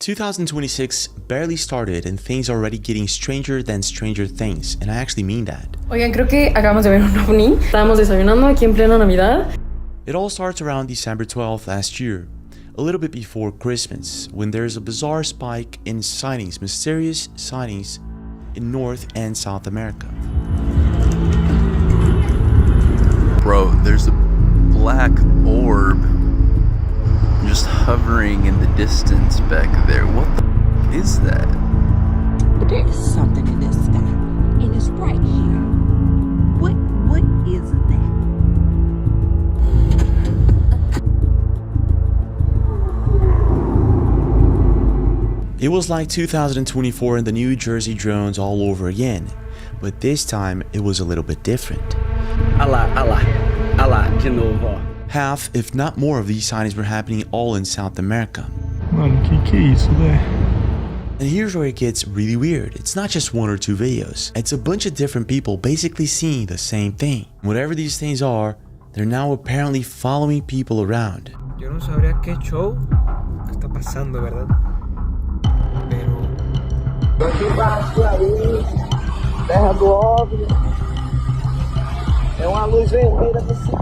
2026 barely started and things are already getting stranger than Stranger Things, and I actually mean that. Oigan, creo que acabamos de ver un ovni. Estábamos desayunando aquí en plena Navidad. It all starts around December 12th last year, a little bit before Christmas, when there's a bizarre spike in sightings, mysterious sightings in North and South America. Bro, there's a black orb just hovering in the distance back there. What the f is that? But there is something in this sky, and it's right here. What is that? It was like 2024 and the New Jersey drones all over again, but this time it was a little bit different. Olha lá, de novo, ó. Half, if not more, of these sightings were happening all in South America. Mano, que é isso, velho? And here's where it gets really weird. It's not just one or two videos. It's a bunch of different people basically seeing the same thing. Whatever these things are, they're now apparently following people around. Yo no sabría qué show está pasando, ¿verdad? Pero... Terra do OVNI. É uma luz vermelha no céu.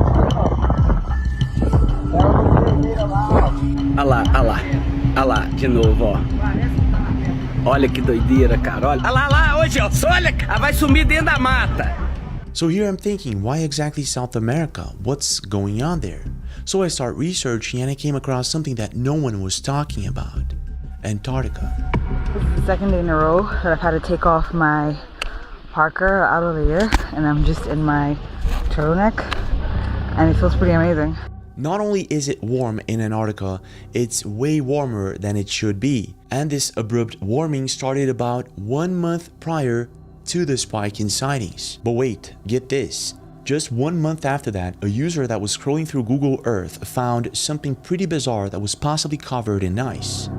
É uma luz vermelha lá. Olha lá, de novo, ó. Olha que doideira, cara. Olha lá, hoje, ó. Olha, vai sumir dentro da mata. So here I'm thinking, why exactly South America? What's going on there? So I start researching and I came across something that no one was talking about. Antarctica. This is the second day in a row that I've had to take off my parka out of the air, and I'm just in my turtleneck, and it feels pretty amazing. Not only is it warm in Antarctica, it's way warmer than it should be. And this abrupt warming started about 1 month prior to the spike in sightings. But wait, get this. Just 1 month after that, a user that was scrolling through Google Earth found something pretty bizarre that was possibly covered in ice.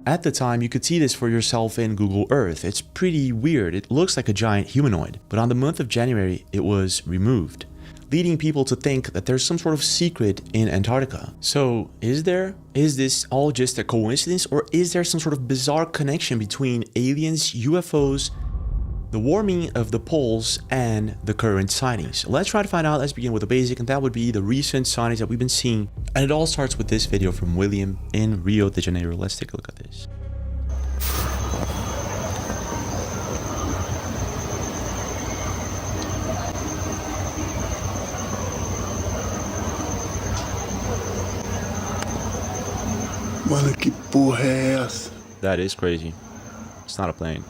At the time, you could see this for yourself in Google Earth. It's pretty weird. It looks like a giant humanoid. But on the month of January, it was removed, leading people to think that there's some sort of secret in Antarctica. So, is this all just a coincidence, or is there some sort of bizarre connection between aliens, UFOs, the warming of the poles, and the current sightings? Let's try to find out. Let's begin with the basic, and that would be the recent sightings that we've been seeing. And it all starts with this video from William in Rio de Janeiro. Let's take a look at this. Mano, que porra é essa? That is crazy. It's not a plane.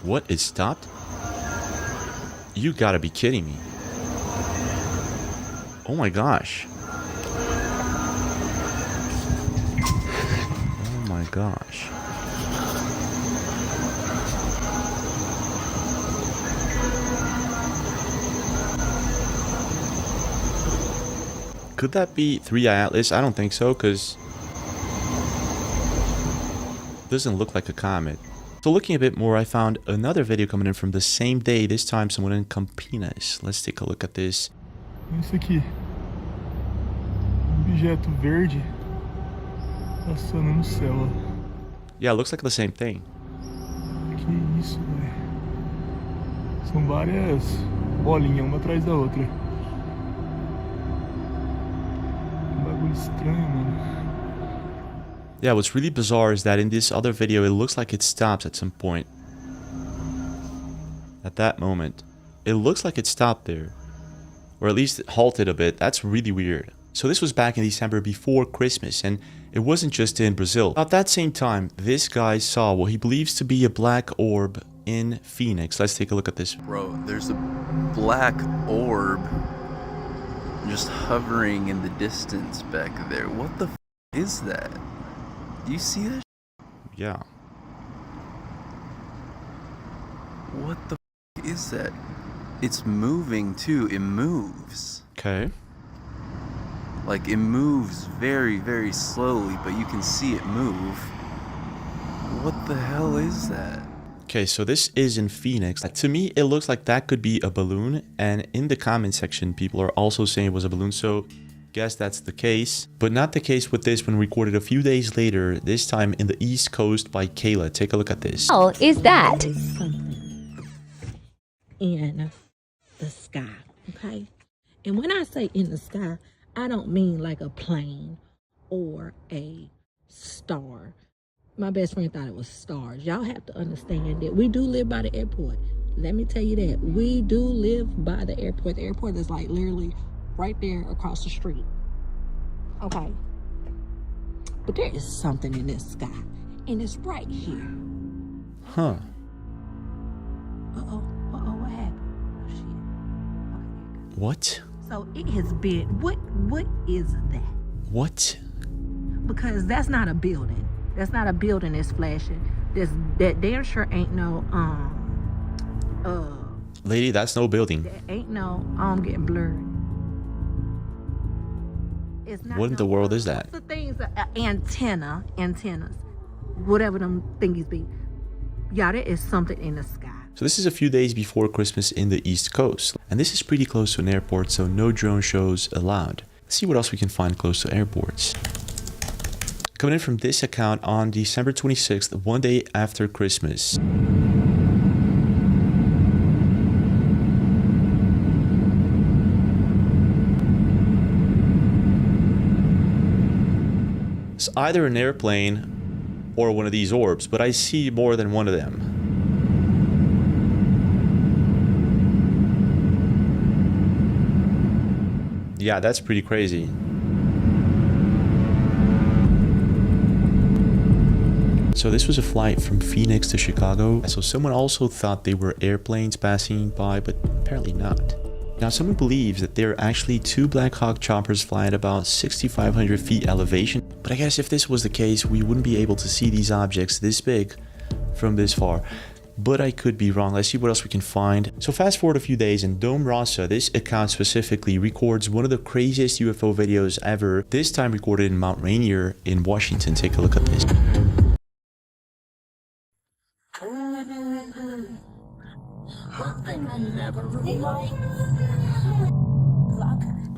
What? It stopped? You gotta be kidding me. Oh my gosh. Oh my gosh. Could that be 3i Atlas? I don't think so, because it doesn't look like a comet. So looking a bit more, I found another video coming in from the same day, this time someone in Campinas. Let's take a look at this. Isso aqui. Objeto verde passando no céu. Yeah, it looks like the same thing. Que isso, velho? São várias bolinhas uma atrás da outra. Bagulho estranho, mano. Yeah, what's really bizarre is that in this other video, it looks like it stops at some point. At that moment. It looks like it stopped there. Or at least it halted a bit. That's really weird. So this was back in December before Christmas, and it wasn't just in Brazil. About that same time, this guy saw what he believes to be a black orb in Phoenix. Let's take a look at this. Bro, there's a black orb just hovering in the distance back there. What the f is that? Do you see that? Yeah. What the f is that? It's moving too. It moves. Okay. Like it moves very, very slowly, but you can see it move. What the hell is that? Okay, so this is in Phoenix. To me, it looks like that could be a balloon. And in the comment section, people are also saying it was a balloon. So guess that's the case. But not the case with this one recorded a few days later, this time in the East Coast by Kayla. Take a look at this. Oh, is that something in the sky, okay? And when I say in the sky, I don't mean like a plane or a star. My best friend thought it was stars. Y'all have to understand that we do live by the airport. Let me tell you that. We do live by the airport. The airport is like literally right there across the street. Okay. But there is something in this sky. And it's right here. Huh. Uh-oh, what happened? Oh, shit. Okay. What? So it has been, what is that? What? Because that's not a building. That's not a building that's flashing. That damn sure ain't no, Lady, that's no building. that ain't no, I'm getting blurred. It's not What in the world is that? What's the things, antennas, whatever them thingies be. Yeah, there is something in the sky. So this is a few days before Christmas in the East Coast. And this is pretty close to an airport, so no drone shows allowed. Let's see what else we can find close to airports. Coming in from this account on December 26th, one day after Christmas. It's either an airplane or one of these orbs, but I see more than one of them. Yeah, that's pretty crazy. So this was a flight from Phoenix to Chicago. So someone also thought they were airplanes passing by, but apparently not. Now someone believes that there are actually two Black Hawk choppers flying at about 6,500 feet elevation. But I guess if this was the case, we wouldn't be able to see these objects this big from this far. But I could be wrong. Let's see what else we can find. So fast forward a few days, and Dome Rasa, this account specifically, records one of the craziest UFO videos ever. This time recorded in Mount Rainier in Washington. Take a look at this.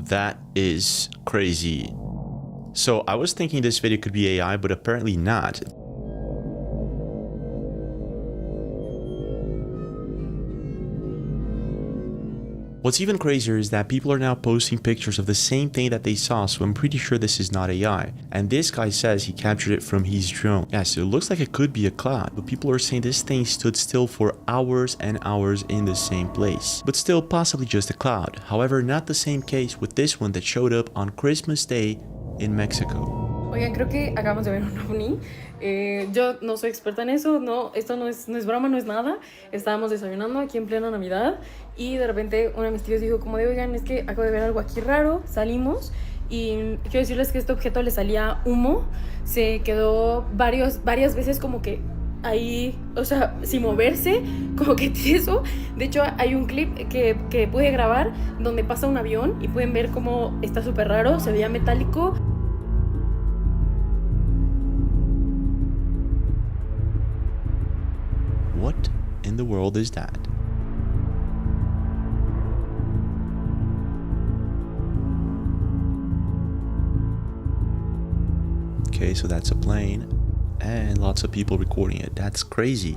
That is crazy. So I was thinking this video could be AI, but apparently not. What's even crazier is that people are now posting pictures of the same thing that they saw, so I'm pretty sure this is not AI. And this guy says he captured it from his drone. Yeah, so it looks like it could be a cloud, but people are saying this thing stood still for hours and hours in the same place. But still possibly just a cloud. However, not the same case with this one that showed up on Christmas Day in Mexico. Oigan, creo que acabamos de ver un ovni. Yo no soy experta en eso, no, esto no es broma, no es nada. Estábamos desayunando aquí en plena Navidad y de repente uno de mis tíos dijo como de, oigan, es que acabo de ver algo aquí raro, salimos y quiero decirles que este objeto le salía humo, se quedó varias veces como que ahí, o sea, sin moverse, como que tieso. De hecho, hay un clip que pude grabar donde pasa un avión y pueden ver cómo está súper raro, se veía metálico. What in the world is that? Okay, so that's a plane and lots of people recording it. That's crazy.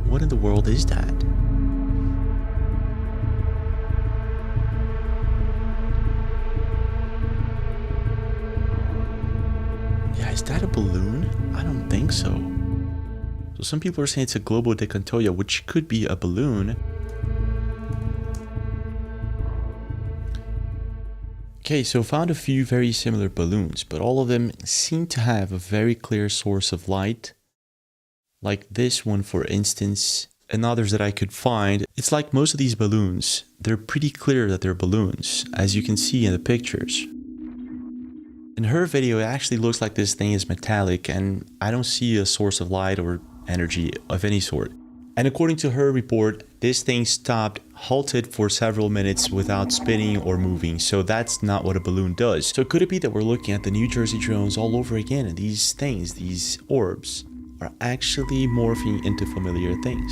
What in the world is that? Yeah, is that a balloon? I don't think so. So some people are saying it's a globo de Cantoya, which could be a balloon. Okay, so found a few very similar balloons, but all of them seem to have a very clear source of light. Like this one, for instance, and others that I could find. It's like most of these balloons, they're pretty clear that they're balloons, as you can see in the pictures. In her video, it actually looks like this thing is metallic, and I don't see a source of light or energy of any sort. And according to her report, this thing stopped, halted for several minutes without spinning or moving. So that's not what a balloon does. So could it be that we're looking at the New Jersey drones all over again and these things, these orbs? are actually morphing into familiar things.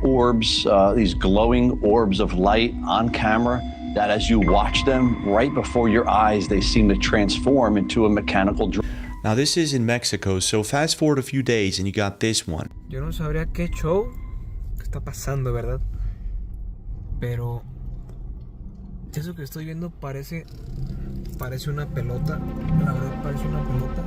Orbs, these glowing orbs of light on camera that as you watch them right before your eyes, they seem to transform into a mechanical drone. Now this is in Mexico, so fast forward a few days and you got this one. Yo no sabría qué show que está pasando, ¿verdad? Pero eso que estoy viendo parece una pelota. La verdad parece una pelota.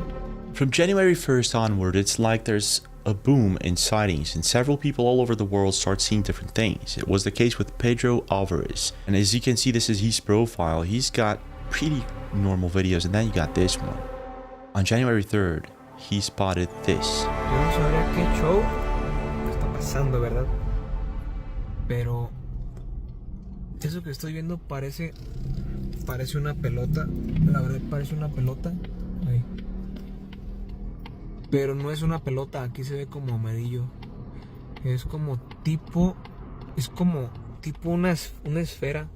From January 1st onward, it's like there's a boom in sightings and several people all over the world start seeing different things. It was the case with Pedro Alvarez. And as you can see, this is his profile. He's got pretty normal videos, and then you got this one. On January 3rd, he spotted this. Yo no sabría qué show que está pasando, ¿verdad? Pero eso que estoy viendo parece una pelota. La verdad parece una pelota. Ahí. Pero no es una pelota, aquí se ve como amarillo. Es como tipo una esfera.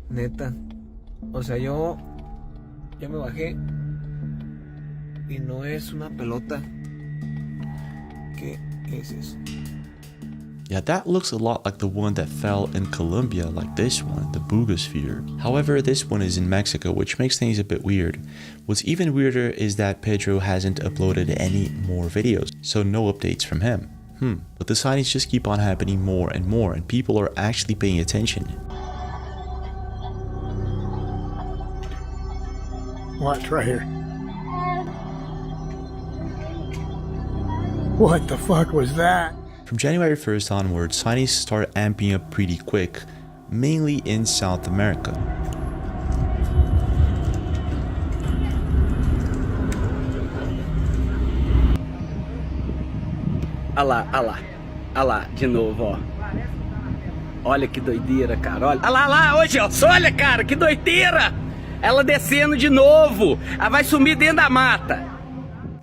Neta. O sea, yo me bajé y no es una pelota. ¿Qué es eso? Yeah, that looks a lot like the one that fell in Colombia, like this one, the Bugosphere. However, this one is in Mexico, which makes things a bit weird. What's even weirder is that Pedro hasn't uploaded any more videos, so no updates from him. But the sightings just keep on happening more and more, and people are actually paying attention. Watch right here. What the fuck was that? From January 1st onward, sightings start amping up pretty quick, mainly in South America. Olha lá, de novo, ó. Olha que doideira, cara, olha. Olha lá, hoje, ó, olha, cara, que doideira! Ela descendo de novo, ela vai sumir dentro da mata.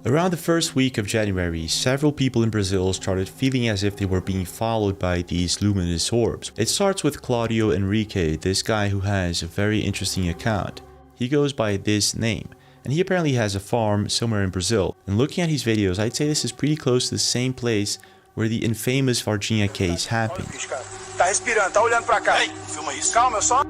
Around the first week of January, several people in Brazil started feeling as if they were being followed by these luminous orbs. It starts with Claudio Henrique, this guy who has a very interesting account. He goes by this name, and he apparently has a farm somewhere in Brazil. And looking at his videos, I'd say this is pretty close to the same place where the infamous Varginha case happened. Tá respirando, tá olhando pra cá. Ei, filma isso. Calma, eu só...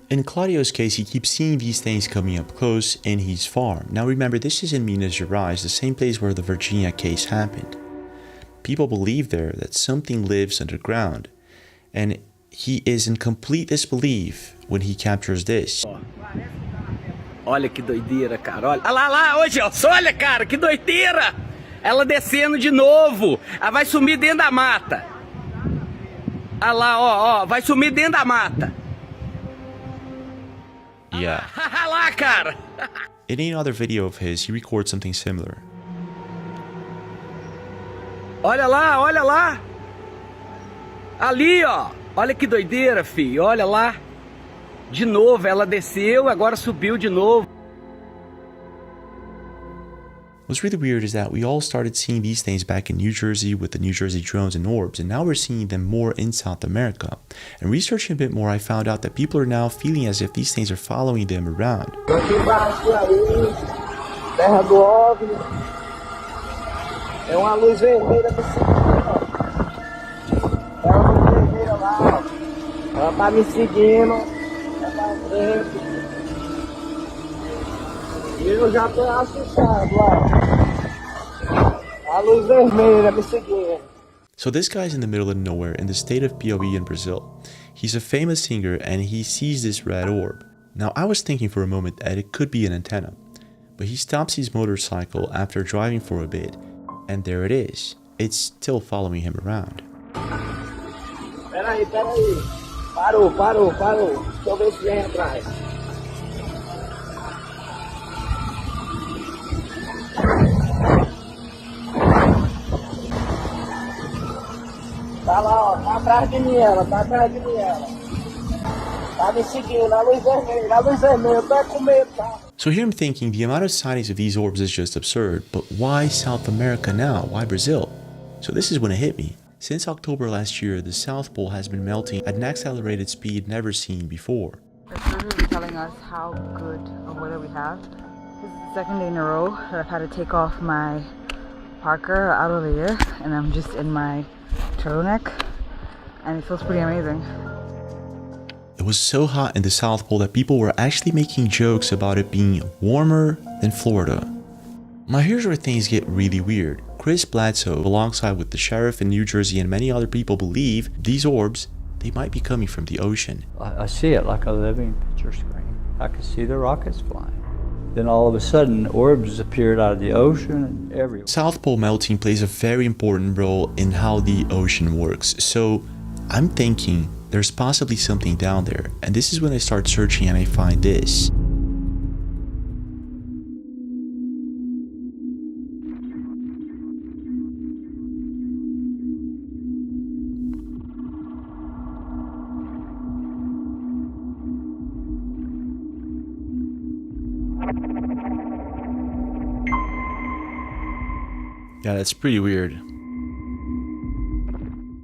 In Claudio's case, he keeps seeing these things coming up close in his farm. Now remember, this is in Minas Gerais, the same place where the Varginha case happened. People believe there that something lives underground, and he is in complete disbelief when he captures this. Olha que doideira, cara, olha. Olha lá, hoje, ó, olha, cara, que doideira! Ela descendo de novo, ela vai sumir dentro da mata. Olha lá, ó, vai sumir dentro da mata. Yeah. Lá, cara. In another video of his, he records something similar. Olha lá. Ali, ó. Olha que doideira, filho. Olha lá. De novo, ela desceu, agora subiu de novo. What's really weird is that we all started seeing these things back in New Jersey with the New Jersey drones and orbs, and now we're seeing them more in South America. And researching a bit more, I found out that people are now feeling as if these things are following them around. Aqui embaixo aí, terra do OVNI. É uma luz vermelha me seguindo. É uma luz vermelha lá, ó. Ela tá me seguindo. Ela tá frente. E eu já tô assustado, ó. A luz vermelha me seguindo. So this guy's in the middle of nowhere in the state of Piauí in Brazil. He's a famous singer and he sees this red orb. Now I was thinking for a moment that it could be an antenna, but he stops his motorcycle after driving for a bit, and there it is. It's still following him around. Peraí. Parou. Deixa eu ver se vem atrás. Tá lá, ó, tá atrás de mim ela. Tá me seguindo, a luz vermelha, eu tô com medo, tá? So here I'm thinking the amount of sightings of these orbs is just absurd, but why South America now? Why Brazil? So this is when it hit me. Since October last year, the South Pole has been melting at an accelerated speed never seen before. It's literally telling us how good of weather we have. This is the second day in a row that I've had to take off my parka out of the year, and I'm just in my turtleneck, and it feels pretty amazing. It was so hot in the South Pole that people were actually making jokes about it being warmer than Florida. Now here's where things get really weird. Chris Bledsoe, alongside with the sheriff in New Jersey and many other people, believe these orbs, they might be coming from the ocean. I see it like a living picture screen. I can see the rockets flying. Then all of a sudden, orbs appeared out of the ocean and everywhere. South Pole melting plays a very important role in how the ocean works. So I'm thinking there's possibly something down there. And this is when I start searching and I find this. Yeah, that's pretty weird.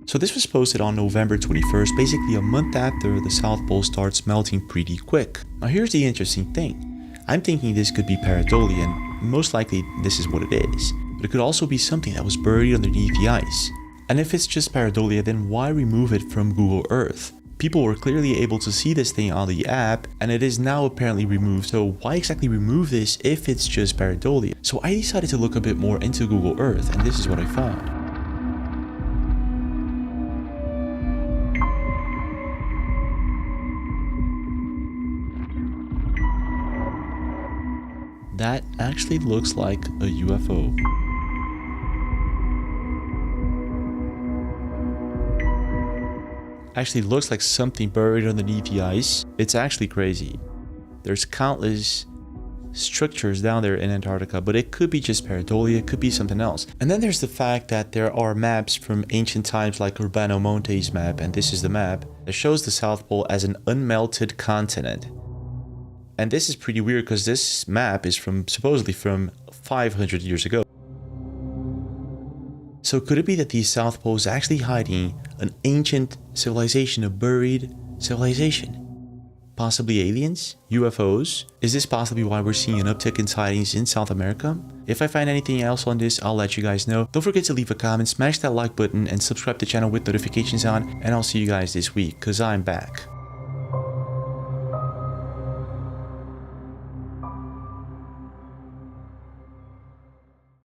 So this was posted on November 21st, basically a month after the South Pole starts melting pretty quick. Now here's the interesting thing. I'm thinking this could be pareidolia, and most likely this is what it is. But it could also be something that was buried underneath the ice. And if it's just pareidolia, then why remove it from Google Earth? People were clearly able to see this thing on the app, and it is now apparently removed. So why exactly remove this if it's just pareidolia? So I decided to look a bit more into Google Earth, and this is what I found. That actually looks like a UFO. Actually looks like something buried underneath the ice. It's actually crazy. There's countless structures down there in Antarctica, but it could be just pareidolia, it could be something else. And then there's the fact that there are maps from ancient times like Urbano Monte's map, and this is the map that shows the South Pole as an unmelted continent. And this is pretty weird because this map is supposedly from 500 years ago. So could it be that the South Pole is actually hiding an ancient civilization, a buried civilization? Possibly aliens? UFOs? Is this possibly why we're seeing an uptick in sightings in South America? If I find anything else on this, I'll let you guys know. Don't forget to leave a comment, smash that like button, and subscribe to the channel with notifications on, and I'll see you guys this week, cause I'm back.